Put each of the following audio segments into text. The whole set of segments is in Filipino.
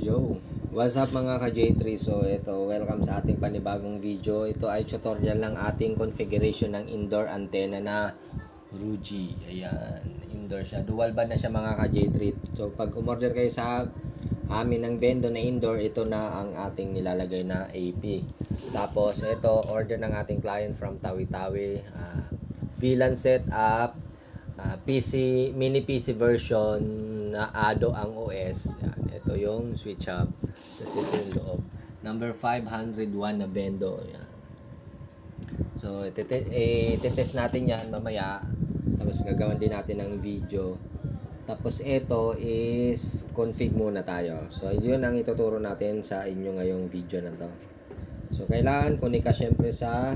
Yo, what's up mga ka-J3? So ito, welcome sa ating panibagong video. Ito ay tutorial ng ating configuration ng indoor antenna na Ruji. Ayan, indoor siya. Dual band na siya mga ka-J3. So pag umorder kayo sa amin ng bendo na indoor, ito na ang ating nilalagay na AP. Tapos ito, order ng ating client from Tawi-Tawi. VLAN setup, PC, mini PC version na Ado ang OS. Yan, ito yung switch hub. Tapos ito yung loob. Number 501 na bendo. Yan. So, itetest natin yan mamaya. Tapos gagawin din natin ng video. Tapos ito is config muna tayo. So, yun ang ituturo natin sa inyo ngayong video na to. So, kailangan kunin ka syempre sa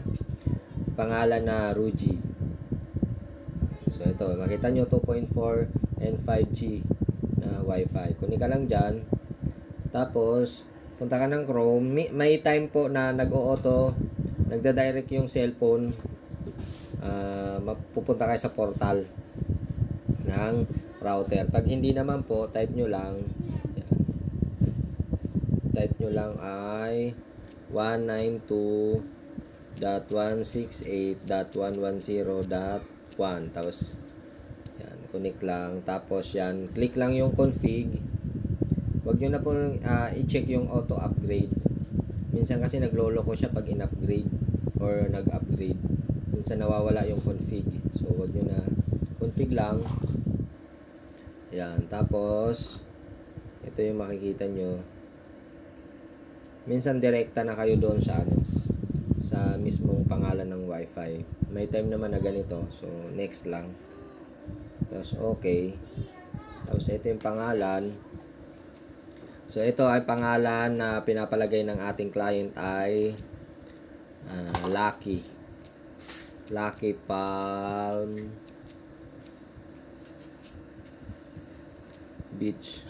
pangalan na Ruji. So, ito. Makita nyo 2.4 and 5G na Wi-Fi. Kunin ka lang dyan. Tapos, punta ka ng Chrome. May time po na nag-o-auto, nagda-direct yung cellphone. Mapupunta kayo sa portal ng router. Pag hindi naman po, type nyo lang. Yan. Type nyo lang ay 192.168.110.1. Tapos, yan, connect lang. Tapos, yan, click lang yung config. Huwag nyo na po i-check yung auto upgrade. Minsan kasi nagloloko siya pag in-upgrade or nag-upgrade. Minsan nawawala yung config. So, huwag nyo na. Config lang. Yan. Tapos, ito yung makikita nyo. Minsan direkta na kayo doon sa sa mismong pangalan ng Wi-Fi. May time naman na ganito. So, next lang. Tapos, okay. Tapos, ito yung pangalan. So, ito ay pangalan na pinapalagay ng ating client ay Lucky. Lucky Palm Beach.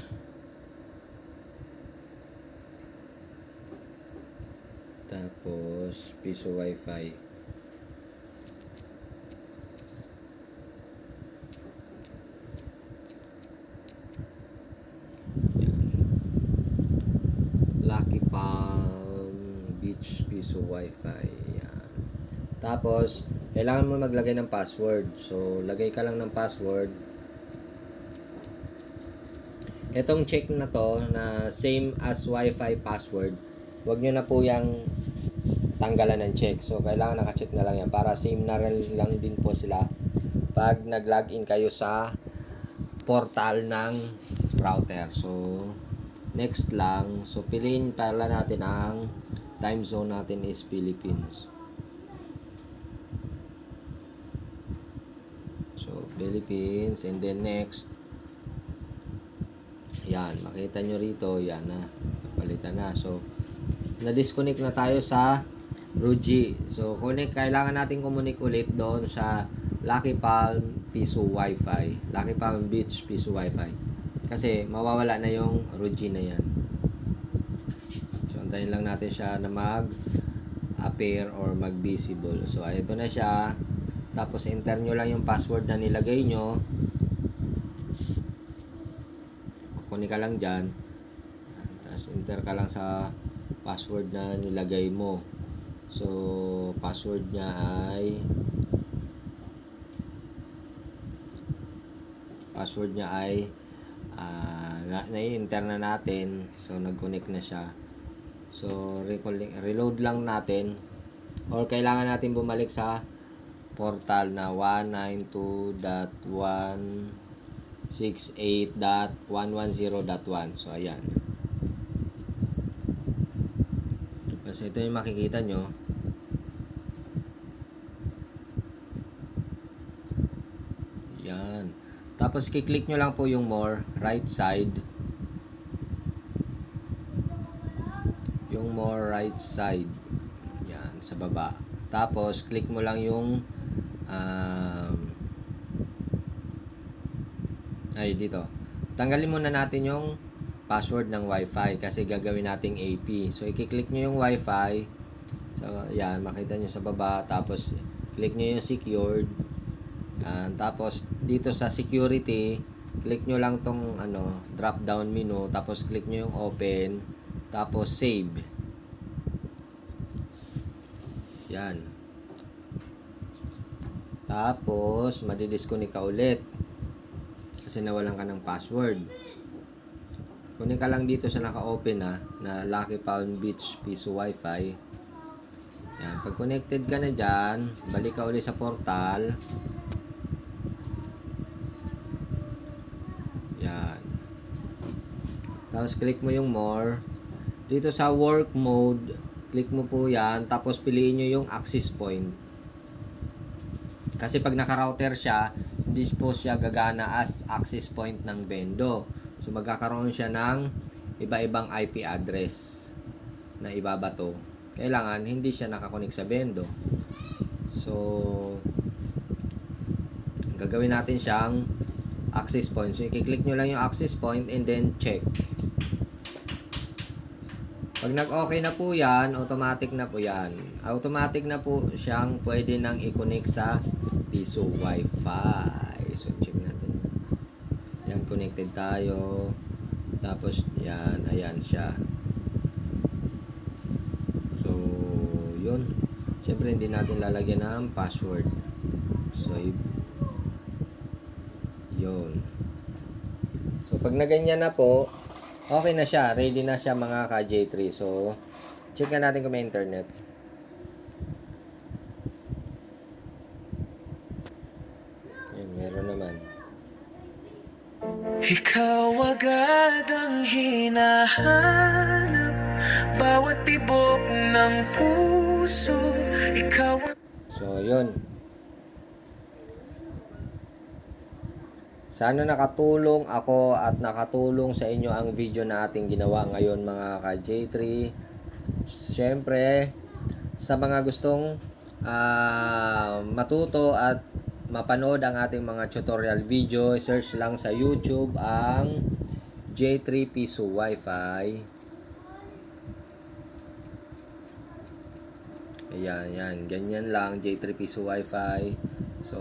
Tapos, piso Wi-Fi. Lucky Palm Beach piso Wi-Fi. Yan. Tapos, kailangan mo maglagay ng password. So, lagay ka lang ng password. Itong check na to na same as Wi-Fi password, huwag nyo na po yung tanggalan ng check. So, kailangan naka-check na lang yan para same na lang din po sila pag nag-login kayo sa portal ng router. So, next lang. So, piliin pala natin ang time zone natin is Philippines. So, Philippines. And then next. Yan. Makita nyo rito. Yan na. Napalitan na. So, na-disconnect na tayo sa Ruji. So, kailangan natin kumunik ulit doon sa Lucky Palm Piso Wi-Fi. Lucky Palm Beach Piso Wi-Fi. Kasi, mawawala na yung Ruji na yan. So, antayin lang natin siya na mag-appear or mag-visible. So, ito na siya. Tapos, enter nyo lang yung password na nilagay nyo. Kukunin ka lang dyan. Tapos, enter ka lang sa password na nilagay mo. So, password niya ay na-enter na natin. So, nag-connect na siya. So, reload lang natin. Or kailangan natin bumalik sa portal na 192.168.110.1. So, ayan. So, ito yung makikita nyo. Yan. Tapos, kiklik nyo lang po yung more, right side. Yung more right side. Yan, sa baba. Tapos, click mo lang yung dito. Tanggalin muna natin yung password ng Wi-Fi kasi gagawin nating AP. So, i-click nyo yung Wi-Fi. So, yan, makita nyo sa baba. Tapos, click nyo yung secured. Yan. Tapos, dito sa security, click nyo lang tong drop down menu, tapos click nyo yung open, tapos save. Yan. Tapos madidisconnect ka ulit kasi nawalan ka ng password. Kunin ka lang dito sa naka-open na Lucky Palm Beach Piso Wi-Fi. Yan. Pag connected ka na dyan, balik ka ulit sa portal. Yan. Tapos click mo yung more. Dito sa work mode, click mo po yan. Tapos piliin nyo yung access point. Kasi pag naka-router siya, hindi po siya gagana as access point ng Bendo. So magkakaroon siya ng iba-ibang IP address na ibabato. Kailangan hindi siya nakakonek sa Bendo. So gagawin natin siyang access point. So i-click nyo lang yung access point and then check. Pag nag-okay na po yan, automatic na po yan. Automatic na po siyang pwede nang i-connect sa Piso Wi-Fi. So, check natin. Yan, connected tayo. Tapos, yan. Ayan siya. So, yun. Siyempre, hindi natin lalagyan ng password. So, yun. So, pag naganyan na po, okay na siya. Ready na siya mga ka-J3. So, check na natin kung may internet. Yan, meron naman. Ikaw agad ang hinahanap, bawat tibok ng puso, ikaw ang... So, yun. Sana nakatulong ako at nakatulong sa inyo ang video na ating ginawa ngayon mga ka-J3. Siyempre, sa mga gustong matuto at mapanood ang ating mga tutorial video, search lang sa YouTube ang J3 Piso Wi-Fi. Ayan, ganyan lang, J3 Piso Wi-Fi. So,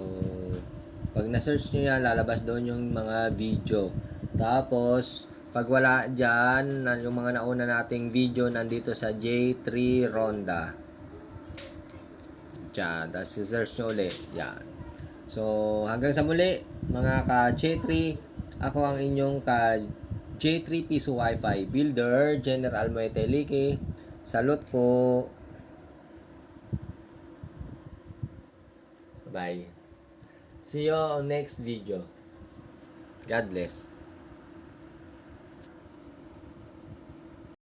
pag na-search nyo yan, lalabas doon yung mga video. Tapos, pag wala dyan, yung mga nauna nating video nandito sa J3 Ronda. Diyan, tapos search nyo ulit. Yan. So, hanggang sa muli, mga ka-J3, ako ang inyong ka-J3 Piso Wi-Fi Builder, General Moeteliki. Salute po. Bye. See you on next video. God bless.